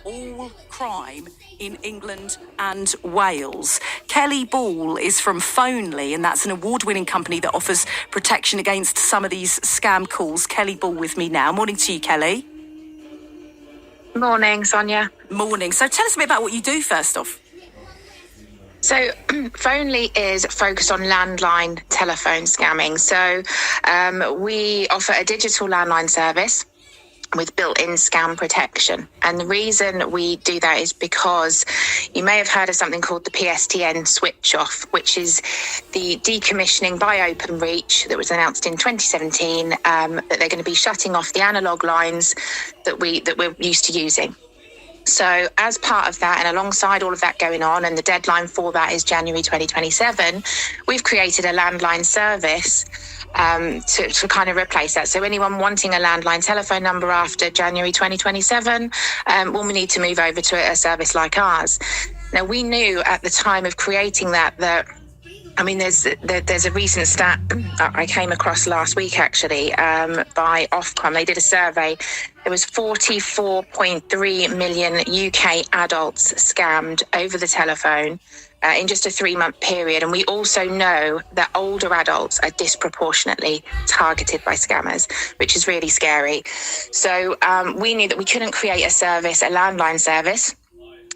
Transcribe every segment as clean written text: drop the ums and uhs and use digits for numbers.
all crime in England and Wales. Kelly Ball is from Phonely, and that's an award-winning company that offers protection against some of these scam calls. Kelly Ball with me now. Morning to you, Kelly. Morning, Sonia. Morning. So tell us a bit about what you do first off. So Phonely is focused on landline telephone scamming. So we offer a digital landline service with built-in scam protection. And the reason we do that is because you may have heard of something called the PSTN switch off, which is the decommissioning by Openreach that was announced in 2017, that they're going to be shutting off the analog lines that we're used to using. So as part of that, and alongside all of that going on, and the deadline for that is January 2027, we've created a landline service to kind of replace that. So anyone wanting a landline telephone number after January 2027 will need to move over to a service like ours. Now, we knew at the time of creating that there's a recent stat I came across last week, actually, by Ofcom. They did a survey. There was 44.3 million UK adults scammed over the telephone in just a 3-month period. And we also know that older adults are disproportionately targeted by scammers, which is really scary. So we knew that we couldn't create a service, a landline service,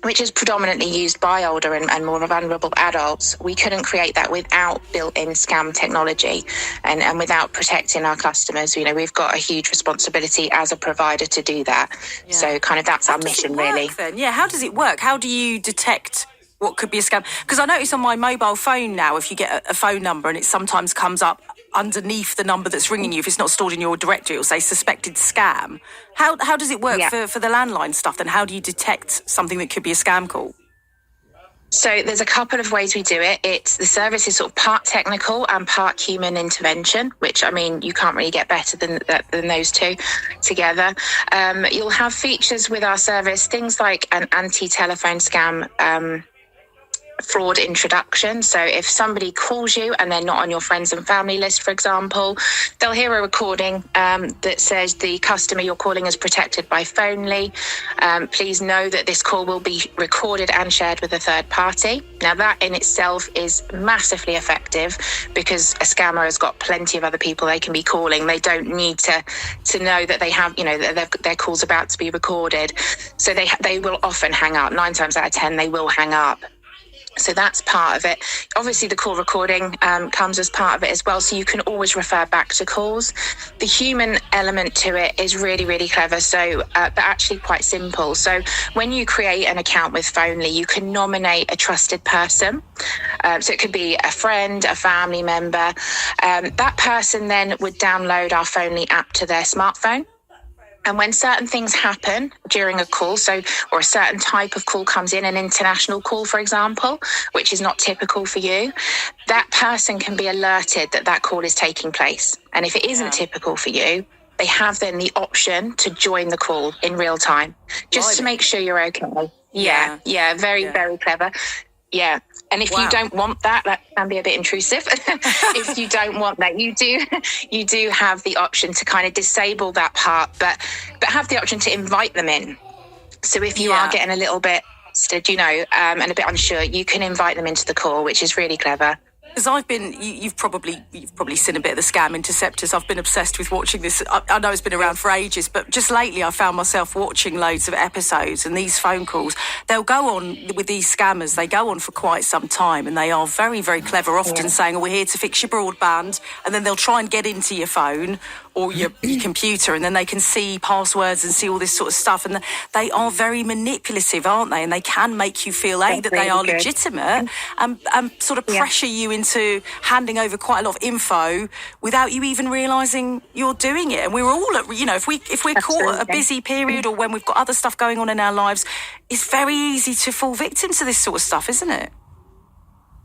which is predominantly used by older and more vulnerable adults. We couldn't create that without built-in scam technology and without protecting our customers. You know, we've got a huge responsibility as a provider to do that. Yeah. So kind of that's our mission, really. Then? Yeah, how does it work? How do you detect what could be a scam? Because I notice on my mobile phone now, if you get a phone number and it sometimes comes up underneath the number that's ringing you, if it's not stored in your directory, it'll say suspected scam. How does it work for the landline stuff then? How do you detect something that could be a scam call? So there's a couple of ways we do it. The service is sort of part technical and part human intervention, which, I mean, you can't really get better than those two together. You'll have features with our service, things like an anti-telephone scam fraud introduction. So if somebody calls you and they're not on your friends and family list, for example, they'll hear a recording that says the customer you're calling is protected by Phonely. Please know that this call will be recorded and shared with a third party. Now that in itself is massively effective because a scammer has got plenty of other people they can be calling. They don't need to know that they have, that their call's about to be recorded. So they will often hang up. 9 times out of 10, they will hang up. So that's part of it. Obviously, the call recording comes as part of it as well, so you can always refer back to calls. The human element to it is really, really clever, but actually quite simple. So when you create an account with Phonely, you can nominate a trusted person. So it could be a friend, a family member. That person then would download our Phonely app to their smartphone. And when certain things happen during a call, or a certain type of call comes in, an international call, for example, which is not typical for you, that person can be alerted that call is taking place. And if it isn't typical for you, they have then the option to join the call in real time, just to make sure you're okay. Yeah, very, very clever. Yeah. And if you don't want that can be a bit intrusive. If you don't want that, you do have the option to kind of disable that part, but have the option to invite them in. So if you are getting a little bit and a bit unsure, you can invite them into the call, which is really clever. Because you've probably seen a bit of the Scam Interceptors. I've been obsessed with watching this. I know it's been around for ages, but just lately I found myself watching loads of episodes, and these phone calls, they'll go on with these scammers. They go on for quite some time, and they are very, very clever, often saying, we're here to fix your broadband, and then they'll try and get into your phone or your computer, and then they can see passwords and see all this sort of stuff, and they are very manipulative, aren't they? And they can make you feel that they are legitimate and sort of pressure you into handing over quite a lot of info without you even realising you're doing it. And we're all at, if we're caught at a busy period or when we've got other stuff going on in our lives, it's very easy to fall victim to this sort of stuff, isn't it?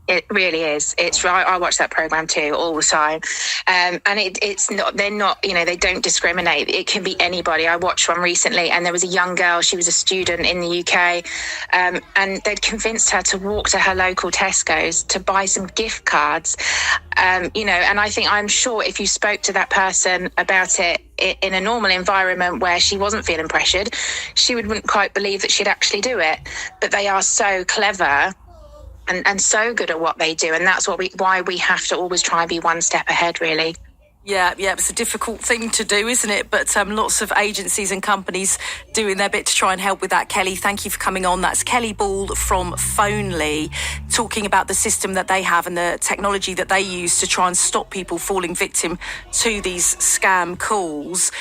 It really is. It's right. I watch that program too all the time, and it's not. They're not. They don't discriminate. It can be anybody. I watched one recently, and there was a young girl. She was a student in the UK, and they'd convinced her to walk to her local Tesco's to buy some gift cards. And I'm sure if you spoke to that person about it in a normal environment where she wasn't feeling pressured, she wouldn't quite believe that she'd actually do it. But they are so clever and so good at what they do, and that's why we have to always try and be one step ahead, really. Yeah, it's a difficult thing to do, isn't it? But lots of agencies and companies doing their bit to try and help with that. Kelly, thank you for coming on. That's Kelly Ball from Phonely, talking about the system that they have and the technology that they use to try and stop people falling victim to these scam calls.